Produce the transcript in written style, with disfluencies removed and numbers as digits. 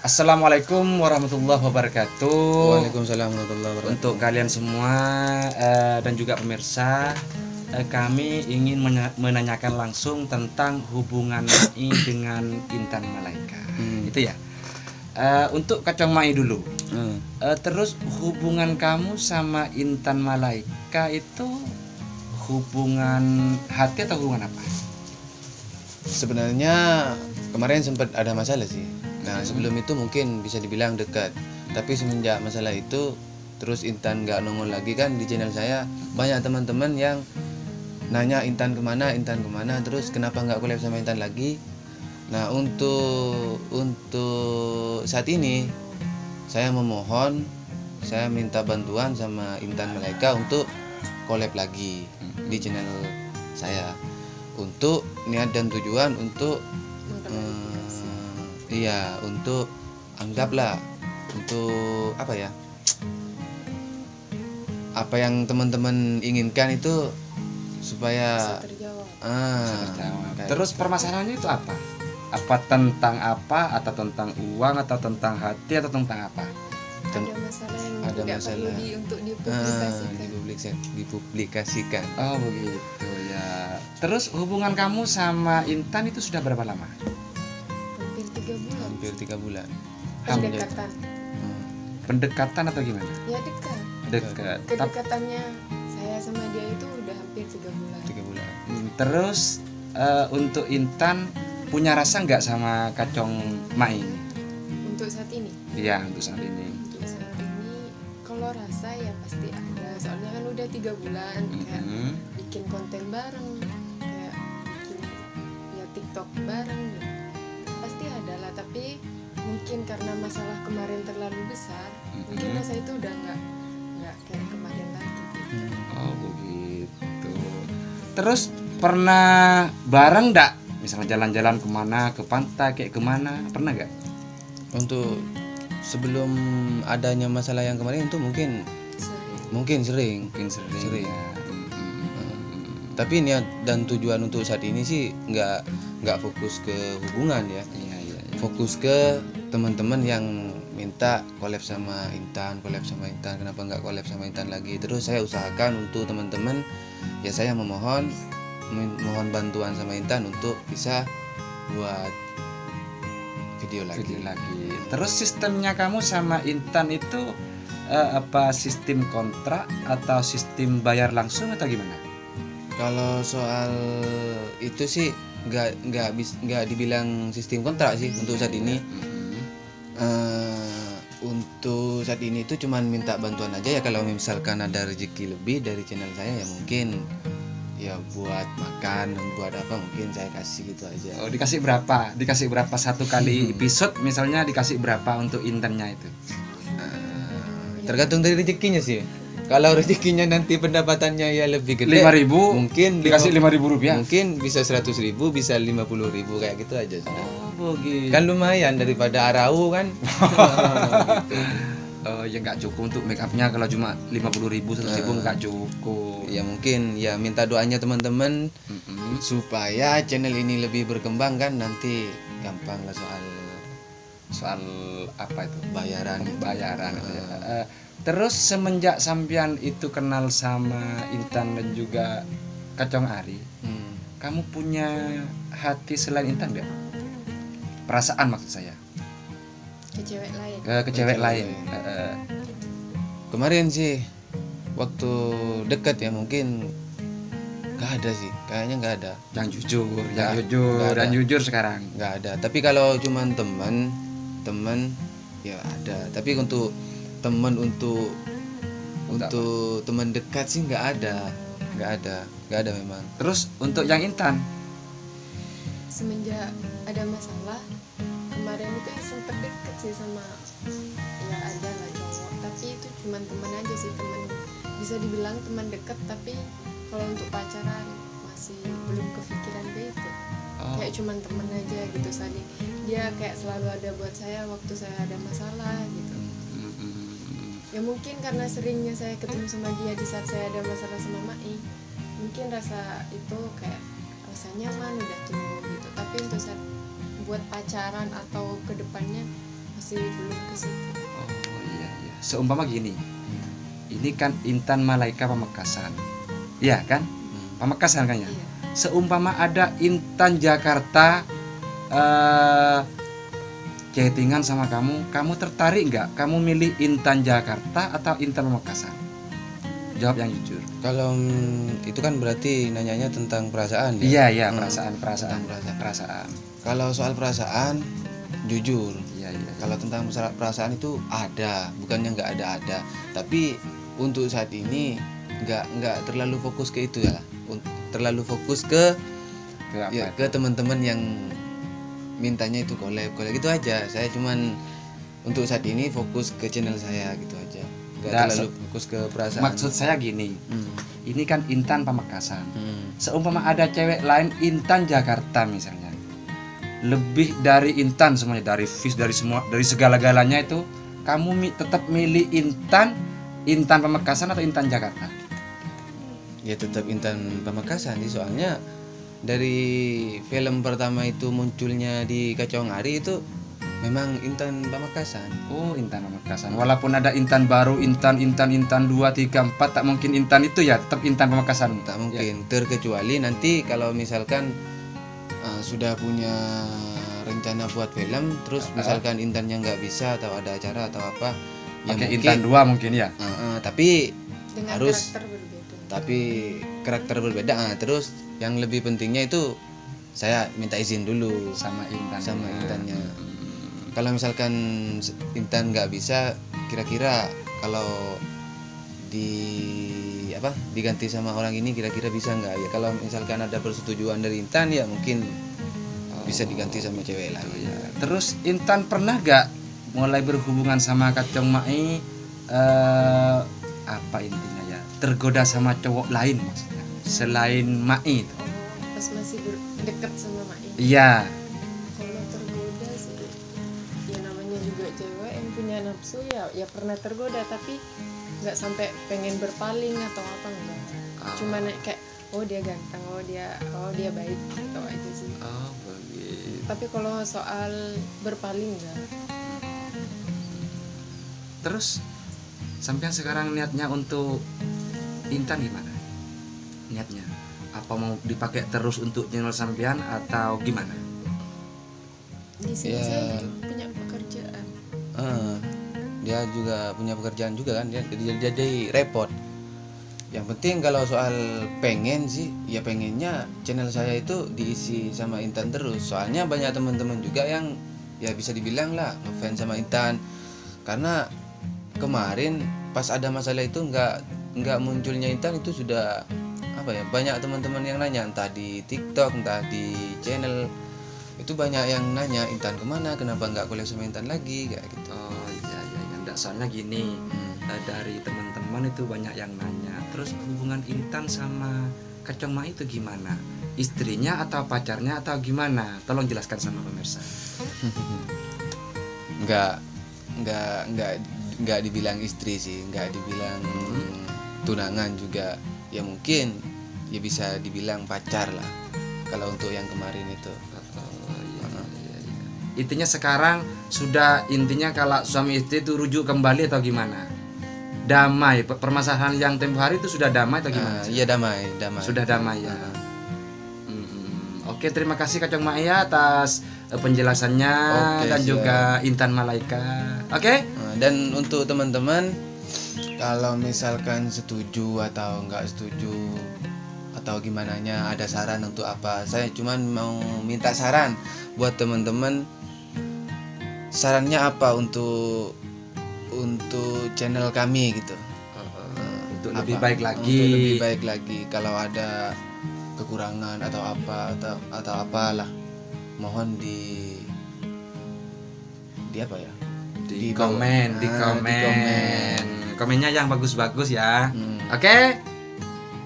Assalamualaikum warahmatullahi wabarakatuh. Waalaikumsalam warahmatullahi wabarakatuh. Untuk kalian semua dan juga pemirsa, kami ingin menanyakan langsung tentang hubungan Mai dengan Intan Malaika. Itu ya. Untuk Kacang Mai dulu. Terus hubungan kamu sama Intan Malaika itu hubungan hati atau hubungan apa? Sebenarnya kemarin sempat ada masalah sih. Nah sebelum itu mungkin bisa dibilang dekat. Tapi semenjak masalah itu terus Intan nggak nongol lagi kan di channel saya. Banyak teman-teman yang nanya Intan kemana, terus kenapa nggak collab sama Intan lagi. Nah untuk saat ini saya memohon, saya minta bantuan sama Intan Malaika untuk collab lagi di channel saya, untuk niat dan tujuan untuk untuk anggaplah untuk apa yang teman-teman inginkan itu supaya Terus permasalahannya itu apa? Apa tentang apa? Atau tentang uang? Atau tentang hati? Atau tentang apa? Ada masalah yang ada tidak masalah perlu untuk dipublikasikan. dipublikasikan. Oh begitu ya. Terus hubungan kamu sama Intan itu sudah berapa lama? Hampir 3 bulan. Hampir 3 bulan. Pendekatan. Pendekatan atau gimana? Ya dekat. Dekat. Kedekatannya saya sama dia itu udah hampir 3 bulan. 3 bulan. Terus untuk Intan punya rasa nggak sama Kacang Mai ini? Untuk saat ini. Iya, untuk saat ini. Untuk saat ini kalau rasa ya pasti ada. Soalnya kan udah 3 bulan kayak bikin konten bareng, kayak bikin ya TikTok bareng ya. Pasti ada lah, tapi mungkin karena masalah kemarin terlalu besar, mungkin rasa itu udah nggak kayak kemarin lagi. Oh begitu. Terus pernah bareng nggak? Misalnya jalan-jalan kemana, ke pantai kayak kemana? Pernah nggak? Untuk sebelum adanya masalah yang kemarin itu mungkin sering. Sering. Ya. Tapi niat dan tujuan untuk saat ini sih nggak fokus ke hubungan ya. Iya. Fokus ke teman-teman yang minta collab sama Intan, kenapa nggak collab sama Intan lagi. Terus saya usahakan untuk teman-teman, ya saya mohon bantuan sama Intan untuk bisa buat video lagi. Terus sistemnya kamu sama Intan itu apa sistem kontrak atau sistem bayar langsung atau gimana? Kalau soal itu sih nggak dibilang sistem kontrak sih untuk saat ini. Untuk saat ini itu cuman minta bantuan aja ya. Kalau misalkan ada rezeki lebih dari channel saya ya mungkin ya buat makan, buat apa mungkin saya kasih gitu aja. Oh, dikasih berapa? Dikasih berapa satu kali episode misalnya, dikasih berapa untuk Intannya itu? Tergantung dari rezekinya sih. Kalau rezekinya nanti pendapatannya ya lebih gede, 5.000 mungkin dikasih 5.000 rupiah. Mungkin bisa 100.000, bisa 50.000 kayak gitu aja sudah. Oh begitu. Kan lumayan daripada arau kan. Ya nggak cukup untuk make upnya. Kalau cuma 50.000 100.000 nggak cukup. Ya mungkin ya minta doanya teman-teman supaya channel ini lebih berkembang kan, nanti gampang lah soal apa itu? bayaran. Itu ya. Terus semenjak sampean itu kenal sama Intan dan juga Kacang Ari, kamu punya hati selain Intan nggak? Perasaan maksud saya. Ke cewek lain. Ke cewek lain. Kemarin sih waktu dekat ya mungkin nggak ada sih, kayaknya nggak ada. Yang jujur, Nggak ada. dan jujur sekarang. Nggak ada. Tapi kalau cuman teman ya ada. Tapi untuk teman untuk teman dekat sih nggak ada memang. Terus untuk yang Intan, Semenjak ada masalah kemarin itu sempat deket sih sama ya ada lah cowok, tapi itu cuman teman aja sih, teman bisa dibilang teman deket, tapi kalau untuk pacaran masih belum kepikiran ke itu. Kayak cuman temen aja gitu, saling dia kayak selalu ada buat saya waktu saya ada masalah gitu. Ya mungkin karena seringnya saya ketemu sama dia di saat saya ada masalah sama Mai, mungkin rasa itu kayak rasa nyaman udah tumbuh gitu. Tapi untuk saat buat pacaran atau kedepannya masih masih belum ke situ. Oh iya iya. Seumpama gini. Ini kan Intan Malaika Pamekasan. Iya kan? Pamekasan kan ya? Iya. Seumpama ada Intan Jakarta chattingan sama kamu tertarik nggak? Kamu milih Intan Jakarta atau Intan Pamekasan? Jawab yang jujur. Kalau itu kan berarti nanyanya tentang perasaan ya? Iya iya, Hmm. perasaan. Kalau soal perasaan, jujur. Iya iya. Kalau tentang perasaan itu ada, bukannya nggak ada. Tapi untuk saat ini nggak terlalu fokus ke itu ya. Terlalu fokus ke Ke apa? ya, ke teman-teman yang mintanya itu collab gitu aja. Saya cuman untuk saat ini fokus ke channel saya gitu aja. Nggak Nggak, terlalu fokus ke perasaan. Maksud saya gini, Hmm. ini kan Intan Pamekasan. Hmm. Seumpama ada cewek lain Intan Jakarta misalnya, lebih dari Intan semuanya, dari Fish, dari semua, dari segala-galanya itu, kamu tetap milih Intan Pamekasan atau Intan Jakarta? Ya tetap Intan Pamekasan sih, soalnya dari film pertama itu munculnya di Kacau Ngari itu memang Intan Pamekasan. Oh, Intan Pamekasan. Walaupun ada Intan baru, Intan 2, 3, 4, tak mungkin Intan itu ya, tetap Intan Pamekasan. Tak mungkin, terkecuali nanti kalau misalkan sudah punya rencana buat film, terus misalkan Intannya nggak bisa atau ada acara atau apa, ya Pakai mungkin Intan 2 mungkin ya. tapi Dengan harus karakter berbeda. tapi karakter berbeda. Terus yang lebih pentingnya itu saya minta izin dulu Sama Intan. sama Intannya. Kalau misalkan Intan nggak bisa, kira-kira kalau diganti sama orang ini kira-kira bisa nggak ya? Kalau misalkan ada persetujuan dari Intan ya mungkin bisa diganti sama cewek lain. Ya. Terus Intan pernah gak mulai berhubungan sama Kacong Mai, apa intinya ya, tergoda sama cowok lain maksudnya selain Mai itu? Pas masih dekat sama Mak ini. Iya. Kalau tergoda sih, ya namanya juga cewek yang punya nafsu ya pernah tergoda, tapi nggak sampai pengen berpaling atau apa, enggak. Cuma kayak oh dia ganteng, oh dia baik gitu aja sih. Oh begitu. Tapi kalau soal berpaling enggak. Terus sampean sekarang niatnya untuk Intan gimana? Niatnya apa, mau dipakai terus untuk channel sampean atau gimana? Di sini Ya. saya punya pekerjaan. Dia juga punya pekerjaan juga kan, dia jadi repot. Yang penting kalau soal pengen sih, ya pengennya channel saya itu diisi sama Intan terus. Soalnya banyak teman-teman juga yang ya bisa dibilang lah ngefans sama Intan. Karena kemarin pas ada masalah itu nggak munculnya Intan itu sudah apa ya, banyak teman-teman yang nanya, entah di TikTok, entah di channel, itu banyak yang nanya Intan kemana, kenapa nggak collab sama Intan lagi kayak gitu. Oh iya iya, enggak, soalnya gini, dari teman-teman itu banyak yang nanya. Terus hubungan Intan sama Kacong Mai itu gimana? Istrinya atau pacarnya atau gimana? Tolong jelaskan sama pemirsa. nggak dibilang istri sih, nggak dibilang tunangan juga, ya mungkin ya bisa dibilang pacar lah kalau untuk yang kemarin itu. Intinya sekarang sudah, intinya kalau suami istri itu rujuk kembali atau gimana? Damai, permasalahan yang tempo hari itu sudah damai atau gimana? Iya, damai Sudah damai ya. Oke, terima kasih Kacong Maya atas penjelasannya. Oke, dan siap. juga Intan Malaika. Oke? Dan untuk teman-teman, kalau misalkan setuju atau nggak setuju atau gimana nya, ada saran untuk apa, saya cuman mau minta saran buat teman-teman. Sarannya apa untuk channel kami gitu, Untuk apa? lebih baik lagi. Untuk lebih baik lagi, kalau ada kekurangan atau apalah, mohon di apa ya, Di komen. komen. Komennya yang bagus-bagus ya. Hmm. Oke?